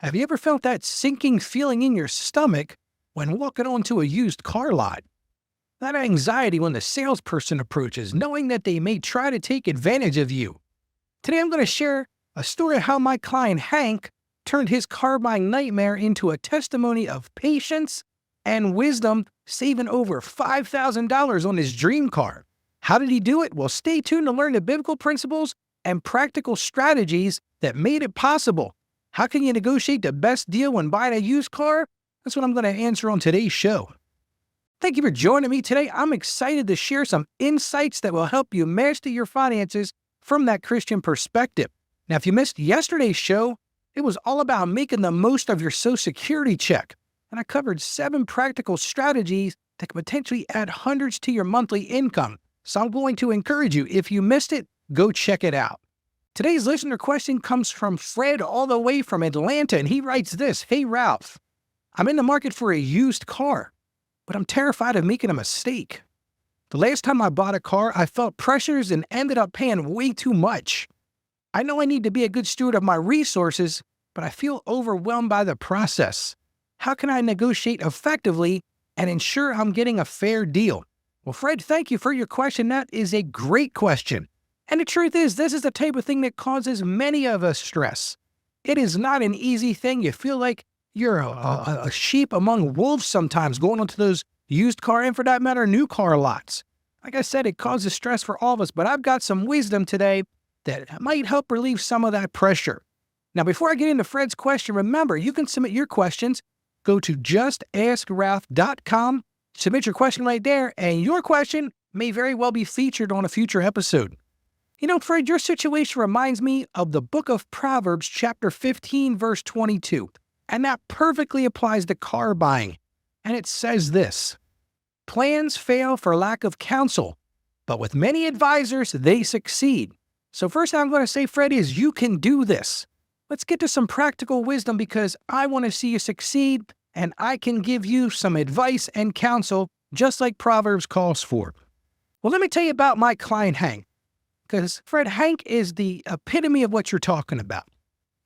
Have you ever felt that sinking feeling in your stomach when walking onto a used car lot? That anxiety when the salesperson approaches, knowing that they may try to take advantage of you. Today I'm going to share a story of how my client Hank turned his car buying nightmare into a testimony of patience and wisdom, saving over $5,000 on his dream car. How did he do it? Well, stay tuned to learn the biblical principles and practical strategies that made it possible. How can you negotiate the best deal when buying a used car? That's what I'm going to answer on today's show. Thank you for joining me today. I'm excited to share some insights that will help you master your finances from that Christian perspective. Now, if you missed yesterday's show, it was all about making the most of your Social Security check. And I covered 7 practical strategies that can potentially add hundreds to your monthly income. So I'm going to encourage you, if you missed it, go check it out. Today's listener question comes from Fred all the way from Atlanta, and he writes this: "Hey Ralph, I'm in the market for a used car, but I'm terrified of making a mistake. The last time I bought a car, I felt pressures and ended up paying way too much. I know I need to be a good steward of my resources, but I feel overwhelmed by the process. How can I negotiate effectively and ensure I'm getting a fair deal?" Well, Fred, thank you for your question. That is a great question. And the truth is, this is the type of thing that causes many of us stress. It is not an easy thing. You feel like you're a sheep among wolves sometimes going onto those used car and, for that matter, new car lots. Like I said, it causes stress for all of us, but I've got some wisdom today that might help relieve some of that pressure. Now, before I get into Fred's question, remember, you can submit your questions. Go to justaskralph.com, submit your question right there, and your question may very well be featured on a future episode. You know, Fred, your situation reminds me of the book of Proverbs, chapter 15, verse 22. And that perfectly applies to car buying. And it says this: "Plans fail for lack of counsel, but with many advisors, they succeed." So first thing I'm going to say, Fred, is you can do this. Let's get to some practical wisdom because I want to see you succeed, and I can give you some advice and counsel just like Proverbs calls for. Well, let me tell you about my client, Hank. Because, Fred, Hank is the epitome of what you're talking about.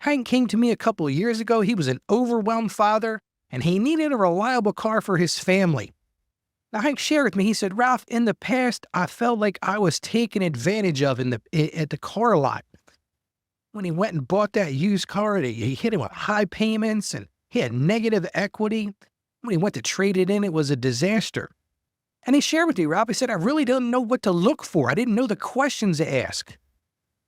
Hank came to me a couple of years ago. He was an overwhelmed father, and he needed a reliable car for his family. Now, Hank shared with me, he said, "Ralph, in the past, I felt like I was taken advantage of at the car lot. When he went and bought that used car, he hit him with high payments, and he had negative equity. When he went to trade it in, it was a disaster." And he shared with me, Ralph, he said, "I really didn't know what to look for. I didn't know the questions to ask."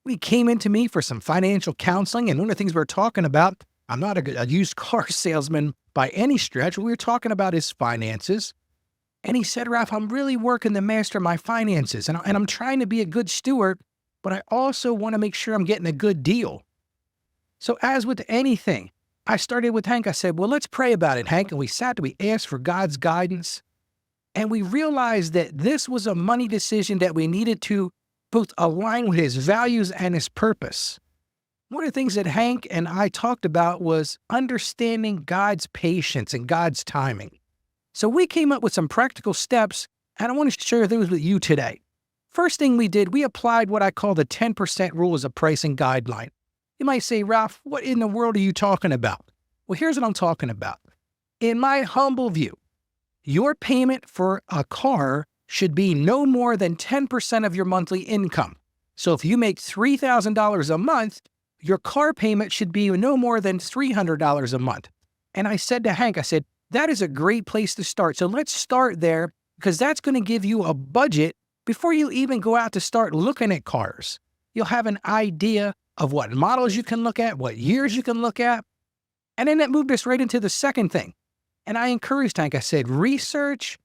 He came into me for some financial counseling, and one of the things we were talking about, I'm not a used car salesman by any stretch. We were talking about his finances. And he said, "Ralph, I'm really working to master my finances, and I'm trying to be a good steward, but I also want to make sure I'm getting a good deal." So as with anything, I started with Hank. I said, "Well, let's pray about it, Hank." And we sat and we asked for God's guidance. And we realized that this was a money decision that we needed to both align with his values and his purpose. One of the things that Hank and I talked about was understanding God's patience and God's timing. So we came up with some practical steps, and I want to share those with you today. First thing we did, we applied what I call the 10% rule as a pricing guideline. You might say, "Ralph, what in the world are you talking about?" Well, here's what I'm talking about. In my humble view, your payment for a car should be no more than 10% of your monthly income. So if you make $3,000 a month, your car payment should be no more than $300 a month. And I said to Hank, I said, that is a great place to start. So let's start there because that's going to give you a budget before you even go out to start looking at cars. You'll have an idea of what models you can look at, what years you can look at. And then that moved us right into the second thing. And I encouraged Hank, I said, research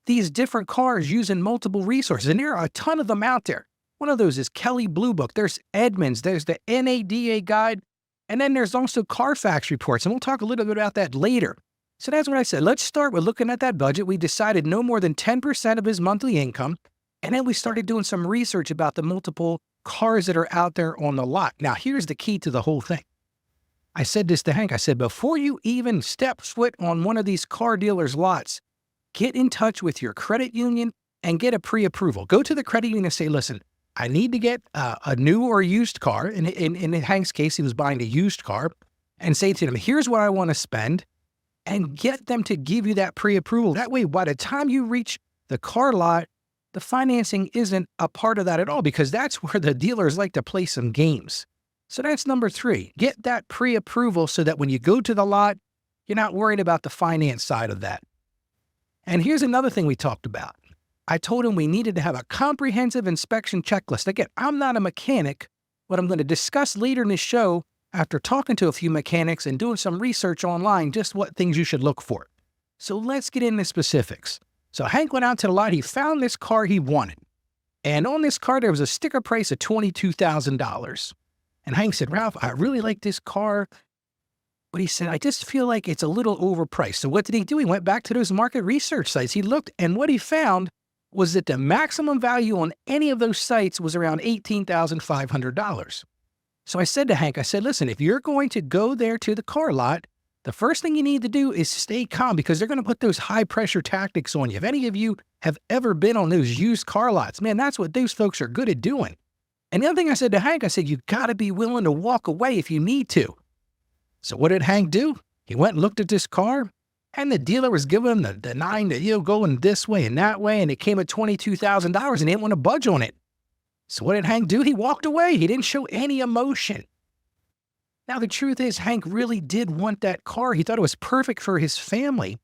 these different cars using multiple resources. And there are a ton of them out there. One of those is Kelley Blue Book. There's Edmunds. There's the NADA guide. And then there's also Carfax reports. And we'll talk a little bit about that later. So that's what I said. Let's start with looking at that budget. We decided no more than 10% of his monthly income. And then we started doing some research about the multiple cars that are out there on the lot. Now, here's the key to the whole thing. I said this to Hank. I said, before you even step foot on one of these car dealers' lots, get in touch with your credit union and get a pre-approval. Go to the credit union and say, listen, I need to get a new or used car. In Hank's case, he was buying a used car. and say to them, here's what I want to spend, and get them to give you that pre-approval. That way, by the time you reach the car lot, the financing isn't a part of that at all, because that's where the dealers like to play some games. So that's number 3. Get that pre-approval so that when you go to the lot, you're not worried about the finance side of that. And here's another thing we talked about. I told him we needed to have a comprehensive inspection checklist. Again, I'm not a mechanic, but I'm going to discuss later in this show, after talking to a few mechanics and doing some research online, just what things you should look for. So let's get into specifics. So Hank went out to the lot. He found this car he wanted. And on this car, there was a sticker price of $22,000. And Hank said, Ralph, I really like this car. But he said, I just feel like it's a little overpriced. So what did he do? He went back to those market research sites. He looked, and what he found was that the maximum value on any of those sites was around $18,500. So I said to Hank, I said, listen, if you're going to go there to the car lot, the first thing you need to do is stay calm, because they're going to put those high-pressure tactics on you. If any of you have ever been on those used car lots, man, that's what those folks are good at doing. And the other thing I said to Hank, I said, you got to be willing to walk away if you need to. So what did Hank do? He went and looked at this car, and the dealer was giving him the 9 to, going this way and that way, and it came at $22,000, and he didn't want to budge on it. So what did Hank do? He walked away. He didn't show any emotion. Now, the truth is, Hank really did want that car. He thought it was perfect for his family,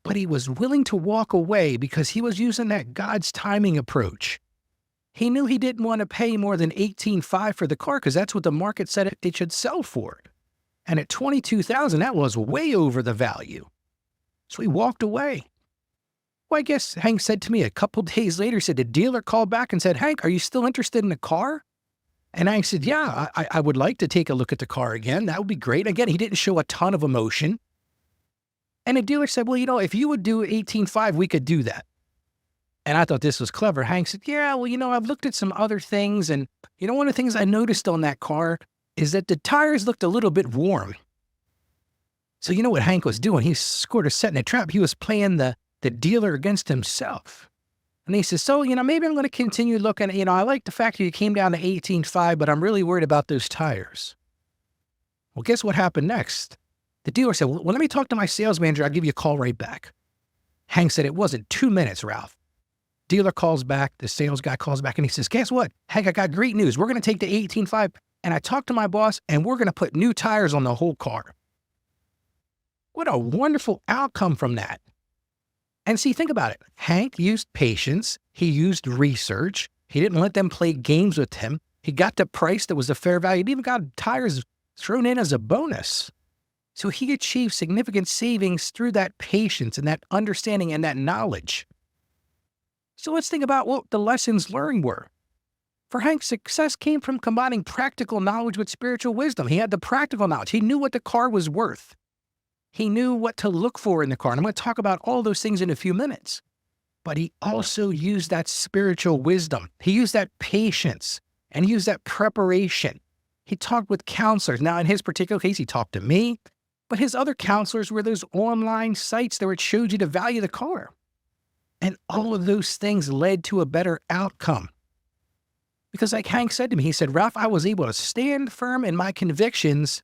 but he was willing to walk away because he was using that God's timing approach. He knew he didn't want to pay more than $18,500 for the car because that's what the market said it should sell for. And at $22,000, that was way over the value. So he walked away. Well, I guess Hank said to me a couple days later, he said, the dealer called back and said, Hank, are you still interested in the car? And Hank said, yeah, I would like to take a look at the car again. That would be great. Again, he didn't show a ton of emotion. And the dealer said, well, if you would do $18,500, we could do that. And I thought this was clever. Hank said, yeah, well, I've looked at some other things. And, one of the things I noticed on that car is that the tires looked a little bit warm. So you know what Hank was doing? He scored a setting a trap. He was playing the dealer against himself. And he says, so, maybe I'm going to continue looking. I like the fact that you came down to $18,500, but I'm really worried about those tires. Well, guess what happened next? The dealer said, well, let me talk to my sales manager. I'll give you a call right back. Hank said, it wasn't 2 minutes, Ralph. Dealer calls back. The sales guy calls back, and he says, guess what? Hank, I got great news. We're going to take the $18,500, and I talked to my boss, and we're going to put new tires on the whole car. What a wonderful outcome from that. And see, think about it. Hank used patience. He used research. He didn't let them play games with him. He got the price that was a fair value. He even got tires thrown in as a bonus. So he achieved significant savings through that patience and that understanding and that knowledge. So let's think about what the lessons learned were. For Hank, success came from combining practical knowledge with spiritual wisdom. He had the practical knowledge. He knew what the car was worth. He knew what to look for in the car. And I'm going to talk about all those things in a few minutes. But he also used that spiritual wisdom. He used that patience and he used that preparation. He talked with counselors. Now, in his particular case, he talked to me, but his other counselors were those online sites where it showed you to value the car. And all of those things led to a better outcome. Because like Hank said to me, he said, Ralph, I was able to stand firm in my convictions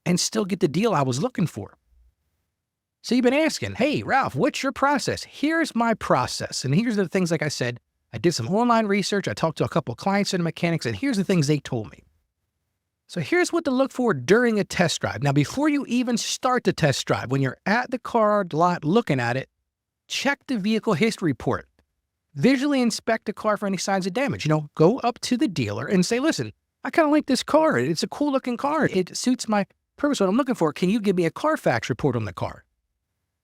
and still get the deal I was looking for. So you've been asking, hey, Ralph, what's your process? Here's my process. And here's the things, like I said, I did some online research. I talked to a couple of clients and mechanics, and here's the things they told me. So here's what to look for during a test drive. Now, before you even start the test drive, when you're at the car lot looking at it, check the vehicle history report. Visually inspect the car for any signs of damage. Go up to the dealer and say, listen, I kind of like this car. It's a cool looking car. It suits my purpose, what I'm looking for. Can you give me a Carfax report on the car?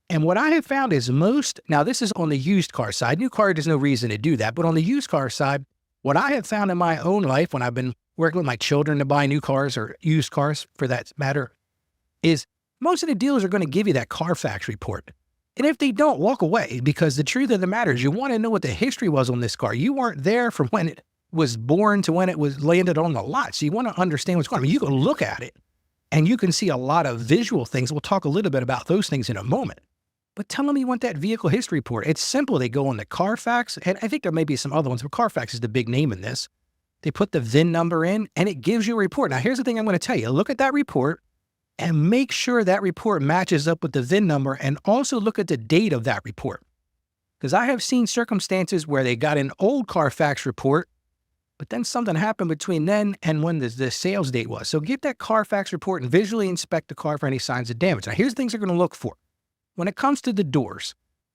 And what I have found is now this is on the used car side. New car, there's no reason to do that. But on the used car side, what I have found in my own life when I've been working with my children to buy new cars or used cars for that matter, is most of the dealers are going to give you that Carfax report. And if they don't, walk away, because the truth of the matter is you want to know what the history was on this car. You weren't there from when it was born to when it was landed on the lot. So you want to understand what's going on. I mean, you can look at it and you can see a lot of visual things. We'll talk a little bit about those things in a moment. But tell them you want that vehicle history report. It's simple. They go on the Carfax, and I think there may be some other ones, but Carfax is the big name in this. They put the VIN number in and it gives you a report. Now, here's the thing I'm going to tell you. Look at that report and make sure that report matches up with the VIN number, and also look at the date of that report. Because I have seen circumstances where they got an old Carfax report, but then something happened between then and when the sales date was. So get that Carfax report and visually inspect the car for any signs of damage. Now, here's the things you're going to look for. When it comes to the doors,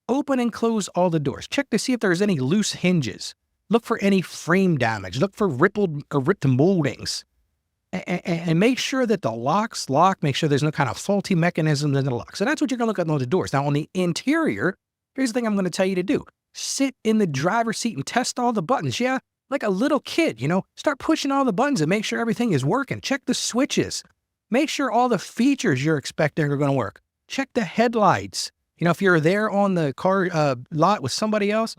open and close all the doors. Check to see if there's any loose hinges. Look for any frame damage. Look for rippled or ripped moldings. And make sure that the locks lock. Make sure there's no kind of faulty mechanism in the lock. So that's what you're going to look at on the doors. Now, on the interior, here's the thing I'm going to tell you to do. Sit in the driver's seat and test all the buttons. Yeah, like a little kid, start pushing all the buttons and make sure everything is working. Check the switches. Make sure all the features you're expecting are going to work. Check the headlights. If you're there on the car lot with somebody else,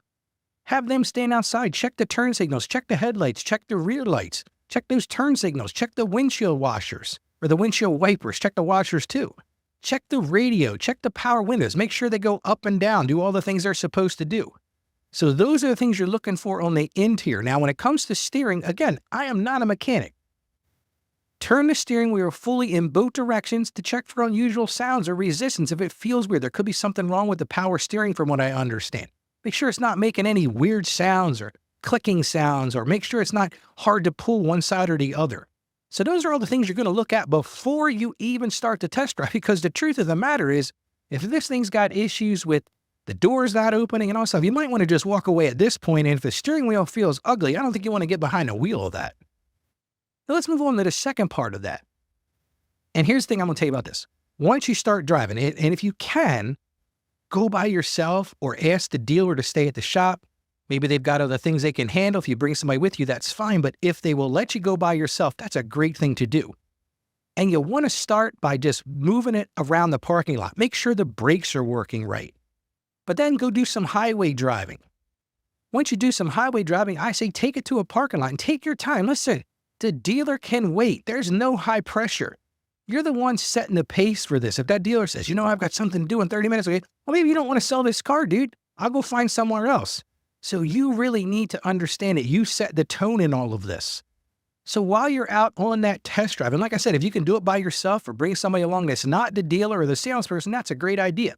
have them stand outside. Check the turn signals. Check the headlights. Check the rear lights. Check those turn signals. Check the windshield washers or the windshield wipers. Check the washers too. Check the radio. Check the power windows. Make sure they go up and down. Do all the things they're supposed to do. So those are the things you're looking for on the interior. Now, when it comes to steering, again, I am not a mechanic. Turn the steering wheel fully in both directions to check for unusual sounds or resistance. If it feels weird, there could be something wrong with the power steering from what I understand. Make sure it's not making any weird sounds or clicking sounds, or make sure it's not hard to pull one side or the other. So those are all the things you're going to look at before you even start the test drive, because the truth of the matter is, if this thing's got issues with the doors not opening and all stuff, you might want to just walk away at this point. And if the steering wheel feels ugly, I don't think you want to get behind the wheel of that. Now let's move on to the second part of that. And here's the thing I'm going to tell you about this. Once you start driving it, and if you can, go by yourself or ask the dealer to stay at the shop. Maybe they've got other things they can handle. If you bring somebody with you, that's fine. But if they will let you go by yourself, that's a great thing to do. And you'll want to start by just moving it around the parking lot. Make sure the brakes are working right. But then go do some highway driving. Once you do some highway driving, I say take it to a parking lot and take your time. Listen, the dealer can wait. There's no high pressure. You're the one setting the pace for this. If that dealer says, I've got something to do in 30 minutes, okay, well, maybe you don't want to sell this car, dude. I'll go find somewhere else. So you really need to understand it. You set the tone in all of this. So while you're out on that test drive, and like I said, if you can do it by yourself or bring somebody along that's not the dealer or the salesperson, that's a great idea.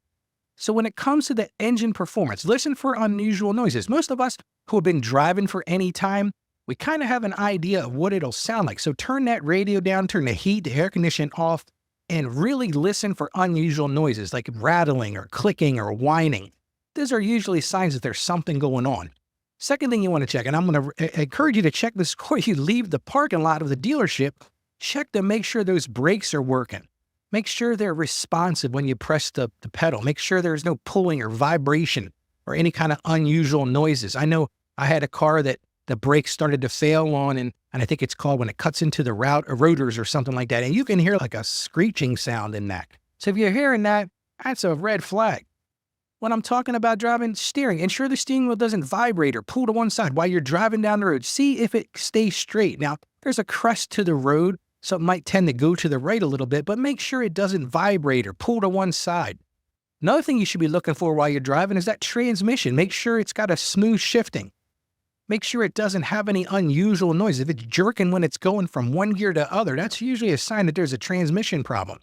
So when it comes to the engine performance, listen for unusual noises. Most of us who have been driving for any time, we kind of have an idea of what it'll sound like. So turn that radio down, turn the heat, the air conditioning off, and really listen for unusual noises like rattling or clicking or whining. Those are usually signs that there's something going on. Second thing you want to check, and I'm going to encourage you to check this before you leave the parking lot of the dealership, check to make sure those brakes are working. Make sure they're responsive when you press the pedal. Make sure there's no pulling or vibration or any kind of unusual noises. I know I had a car that the brakes started to fail on, and I think it's called when it cuts into the rotors or something like that. And you can hear like a screeching sound in that. So if you're hearing that, that's a red flag. When I'm talking about driving, steering, ensure the steering wheel doesn't vibrate or pull to one side while you're driving down the road. See if it stays straight. Now, there's a crest to the road, so it might tend to go to the right a little bit, but make sure it doesn't vibrate or pull to one side. Another thing you should be looking for while you're driving is that transmission. Make sure it's got a smooth shifting. Make sure it doesn't have any unusual noise. If it's jerking when it's going from one gear to other, that's usually a sign that there's a transmission problem.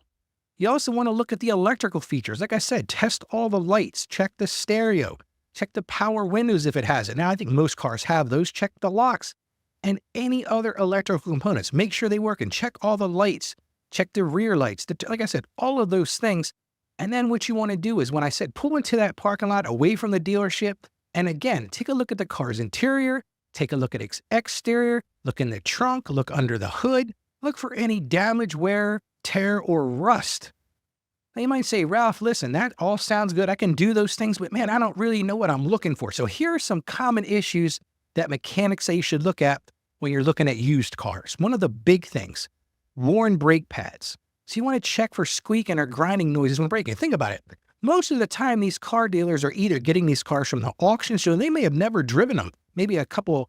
You also want to look at the electrical features. Like I said, test all the lights, check the stereo, check the power windows if it has it. Now, I think most cars have those. Check the locks and any other electrical components. Make sure they work and check all the lights, check the rear lights. Like I said, all of those things. And then what you want to do is when I said pull into that parking lot away from the dealership, and again, take a look at the car's interior, take a look at its exterior, look in the trunk, look under the hood, look for any damage, wear, tear, or rust. Now you might say, Ralph, listen, that all sounds good. I can do those things, but man, I don't really know what I'm looking for. So here are some common issues that mechanics say you should look at when you're looking at used cars. One of the big things, worn brake pads. So you want to check for squeaking or grinding noises when braking. Think about it. Most of the time, these car dealers are either getting these cars from the auction, so they may have never driven them, maybe a couple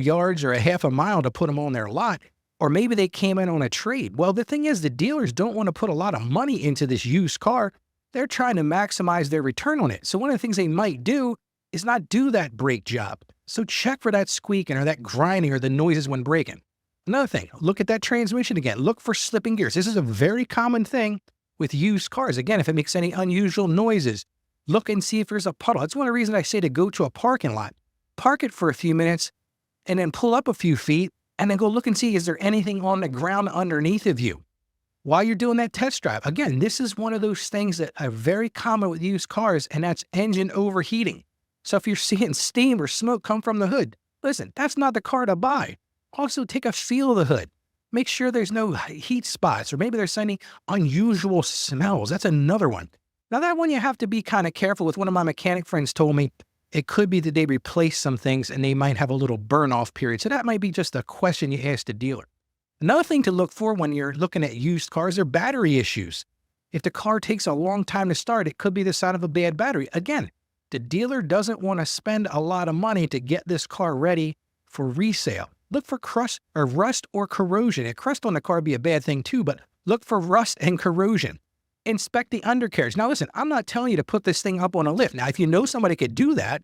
yards or a half a mile to put them on their lot, or maybe they came in on a trade. Well, the thing is, the dealers don't want to put a lot of money into this used car. They're trying to maximize their return on it. So one of the things they might do is not do that brake job. So check for that squeaking or that grinding or the noises when braking. Another thing, look at that transmission again. Look for slipping gears. This is a very common thing with used cars. Again, if it makes any unusual noises, look and see if there's a puddle. That's one of the reasons I say to go to a parking lot. Park it for a few minutes and then pull up a few feet and then go look and see, is there anything on the ground underneath of you? While you're doing that test drive, again, this is one of those things that are very common with used cars, and that's engine overheating. So if you're seeing steam or smoke come from the hood, listen, that's not the car to buy. Also, take a feel of the hood. Make sure there's no heat spots or maybe there's any unusual smells. That's another one. Now, that one you have to be kind of careful with. One of my mechanic friends told me it could be that they replace some things and they might have a little burn-off period. So that might be just a question you ask the dealer. Another thing to look for when you're looking at used cars are battery issues. If the car takes a long time to start, it could be the sign of a bad battery. Again, the dealer doesn't want to spend a lot of money to get this car ready for resale. Look for rust or corrosion. A crust on the car would be a bad thing too, but look for rust and corrosion. Inspect the undercarriage. Now listen, I'm not telling you to put this thing up on a lift. Now, if you know somebody could do that,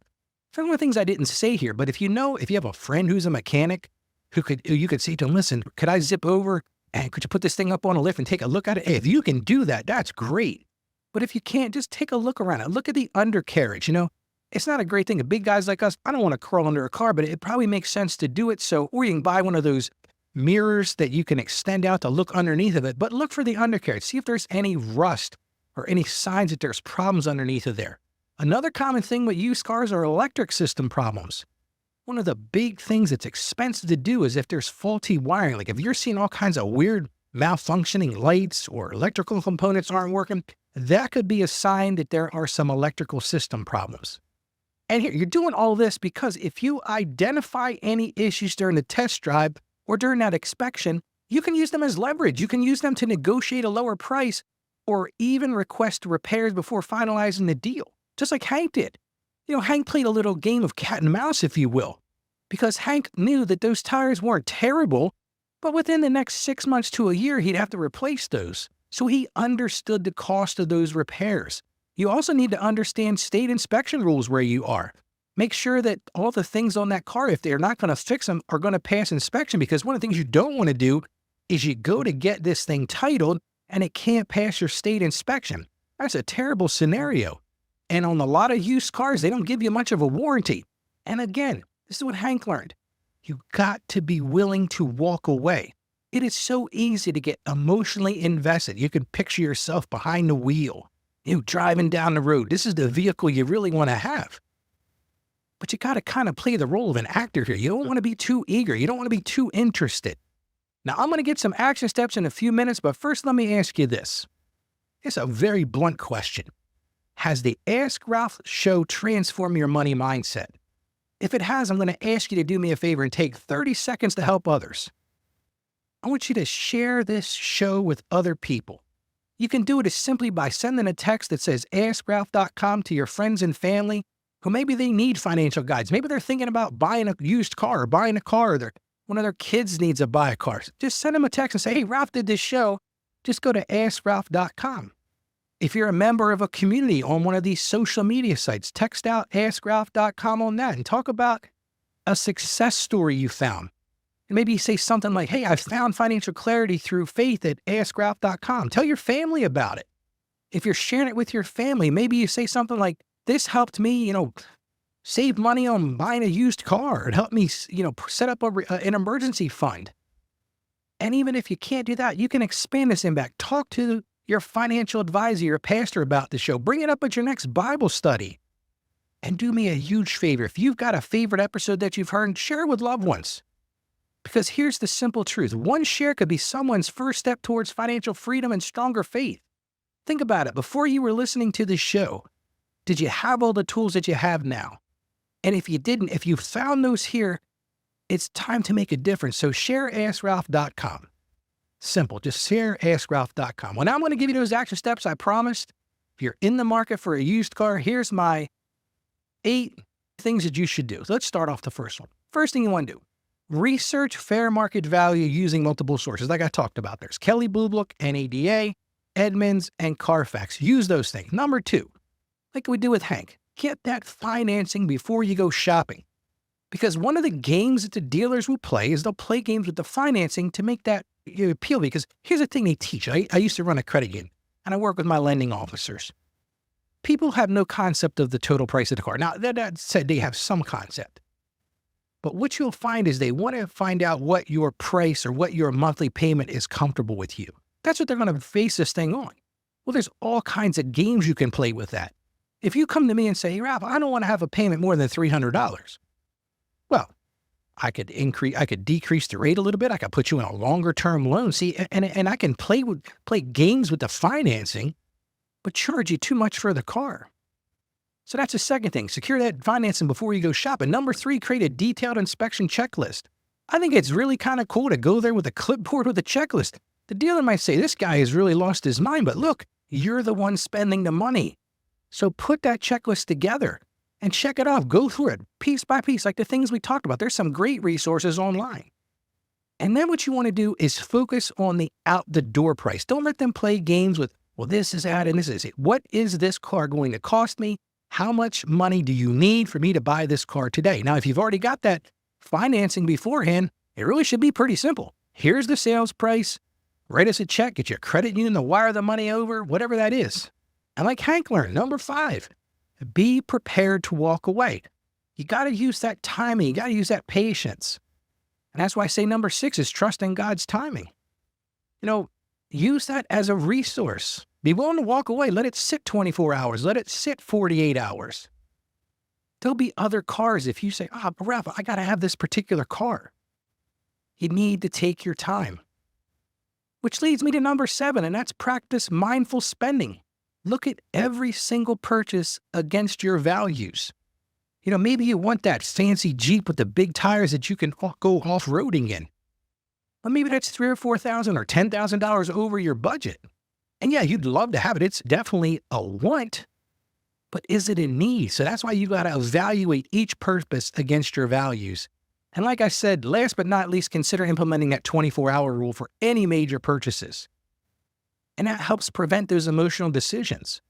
some of the things I didn't say here, but if you have a friend who's a mechanic, who you could say to him, listen, could I zip over and could you put this thing up on a lift and take a look at it? Hey, if you can do that, that's great. But if you can't, just take a look around it. Look at the undercarriage. It's not a great thing. Big guys like us, I don't want to crawl under a car, but it probably makes sense to do it. Or you can buy one of those mirrors that you can extend out to look underneath of it. But look for the undercarriage. See if there's any rust or any signs that there's problems underneath of there. Another common thing with used cars are electric system problems. One of the big things that's expensive to do is if there's faulty wiring, like if you're seeing all kinds of weird malfunctioning lights or electrical components aren't working, that could be a sign that there are some electrical system problems. And here, you're doing all this because if you identify any issues during the test drive or during that inspection, you can use them as leverage. You can use them to negotiate a lower price or even request repairs before finalizing the deal, just like Hank did. Hank played a little game of cat and mouse, if you will, because Hank knew that those tires weren't terrible, but within the next 6 months to a year, he'd have to replace those. So he understood the cost of those repairs. You also need to understand state inspection rules where you are. Make sure that all the things on that car, if they're not going to fix them, are going to pass inspection, because one of the things you don't want to do is you go to get this thing titled and it can't pass your state inspection. That's a terrible scenario. And on a lot of used cars, they don't give you much of a warranty. And again, this is what Hank learned. You got to be willing to walk away. It is so easy to get emotionally invested. You can picture yourself behind the wheel, driving down the road. This is the vehicle you really want to have. But you got to kind of play the role of an actor here. You don't want to be too eager. You don't want to be too interested. Now, I'm going to get some action steps in a few minutes, but first let me ask you this. It's a very blunt question. Has the Ask Ralph show transformed your money mindset? If it has, I'm going to ask you to do me a favor and take 30 seconds to help others. I want you to share this show with other people. You can do it as simply by sending a text that says AskRalph.com to your friends and family who maybe they need financial guides. Maybe they're thinking about buying a used car or buying a car, or one of their kids needs to buy a car. Just send them a text and say, hey, Ralph did this show. Just go to AskRalph.com. If you're a member of a community on one of these social media sites, text out AskRalph.com on that and talk about a success story you found. And maybe you say something like, hey, I found financial clarity through faith at AskRalph.com. Tell your family about it. If you're sharing it with your family, maybe you say something like, this helped me, save money on buying a used car. It helped me, set up an emergency fund. And even if you can't do that, you can expand this impact. Talk to your financial advisor, your pastor about the show. Bring it up at your next Bible study. And do me a huge favor. If you've got a favorite episode that you've heard, share it with loved ones. Because here's the simple truth. One share could be someone's first step towards financial freedom and stronger faith. Think about it. Before you were listening to this show, did you have all the tools that you have now? And if you didn't, if you found those here, it's time to make a difference. So share AskRalph.com. Simple. Just share AskRalph.com. Well, now I'm going to give you those action steps I promised. If you're in the market for a used car, here's my 8 things that you should do. So let's start off the first one. First thing you want to do, research fair market value using multiple sources. Like I talked about, there's Kelley Blue Book, NADA, Edmunds, and Carfax. Use those things. Number 2, like we do with Hank, get that financing before you go shopping. Because one of the games that the dealers will play is they'll play games with the financing to make that appeal. Because here's the thing they teach. I used to run a credit union, and I work with my lending officers. People have no concept of the total price of the car. Now, that said, they have some concept. But what you'll find is they want to find out what your price or what your monthly payment is comfortable with you. That's what they're going to base this thing on. Well, there's all kinds of games you can play with that. If you come to me and say, hey, Ralph, I don't want to have a payment more than $300. Well, I could decrease the rate a little bit. I could put you in a longer term loan. See, and I can play games with the financing, but charge you too much for the car. So that's the second thing. Secure that financing before you go shopping. Number 3, create a detailed inspection checklist. I think it's really kind of cool to go there with a clipboard with a checklist. The dealer might say, this guy has really lost his mind, but look, you're the one spending the money. So put that checklist together and check it off. Go through it piece by piece, like the things we talked about. There's some great resources online. And then what you want to do is focus on the out-the-door price. Don't let them play games with, well, this is that and this is it. What is this car going to cost me? How much money do you need for me to buy this car today? Now, if you've already got that financing beforehand, it really should be pretty simple. Here's the sales price. Write us a check, get your credit union to wire the money over, whatever that is. And like Hank learned, number 5, be prepared to walk away. You got to use that timing. You got to use that patience. And that's why I say number 6 is trust in God's timing. Use that as a resource. Be willing to walk away. Let it sit 24 hours. Let it sit 48 hours. There'll be other cars if you say, Ralph, I got to have this particular car. You need to take your time. Which leads me to number 7, and that's practice mindful spending. Look at every single purchase against your values. Maybe you want that fancy Jeep with the big tires that you can go off-roading in. But maybe that's $3,000 or $4,000 or $10,000 over your budget. And yeah, you'd love to have it. It's definitely a want, but is it a need? So that's why you got to evaluate each purpose against your values. And like I said, last but not least, consider implementing that 24-hour rule for any major purchases. And that helps prevent those emotional decisions.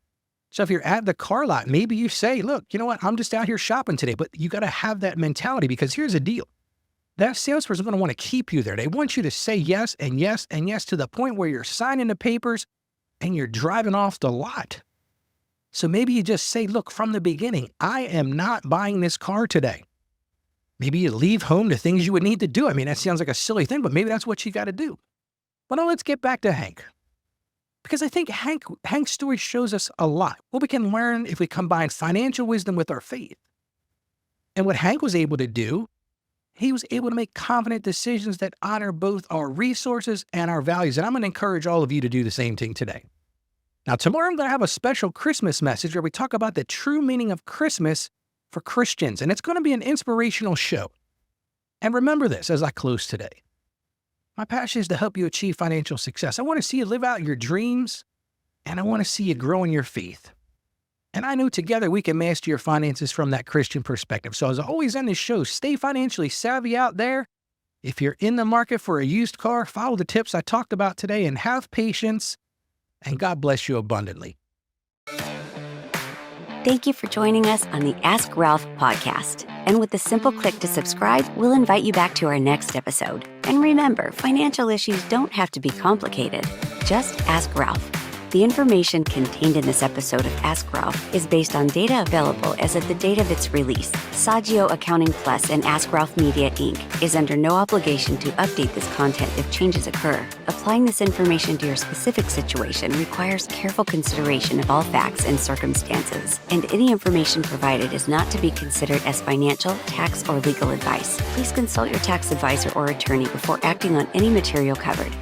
So if you're at the car lot, maybe you say, look, you know what? I'm just out here shopping today, but you got to have that mentality because here's the deal. That salesperson is going to want to keep you there. They want you to say yes and yes and yes to the point where you're signing the papers and you're driving off the lot. So maybe you just say, look, from the beginning, I am not buying this car today. Maybe you leave home the things you would need to do. I mean, that sounds like a silly thing, but maybe that's what you got to do. But now let's get back to Hank. Because I think Hank's story shows us a lot. What we can learn if we combine financial wisdom with our faith. And what Hank was able to do, he was able to make confident decisions that honor both our resources and our values. And I'm going to encourage all of you to do the same thing today. Now, tomorrow I'm going to have a special Christmas message where we talk about the true meaning of Christmas for Christians. And it's going to be an inspirational show. And remember this as I close today. My passion is to help you achieve financial success. I want to see you live out your dreams, and I want to see you grow in your faith. And I know together we can master your finances from that Christian perspective. So as I always end this show, stay financially savvy out there. If you're in the market for a used car, follow the tips I talked about today and have patience, and God bless you abundantly. Thank you for joining us on the Ask Ralph podcast. And with a simple click to subscribe, we'll invite you back to our next episode. And remember, financial issues don't have to be complicated. Just ask Ralph. The information contained in this episode of Ask Ralph is based on data available as of the date of its release. Saggio Accounting Plus and Ask Ralph Media, Inc. is under no obligation to update this content if changes occur. Applying this information to your specific situation requires careful consideration of all facts and circumstances, and any information provided is not to be considered as financial, tax, or legal advice. Please consult your tax advisor or attorney before acting on any material covered.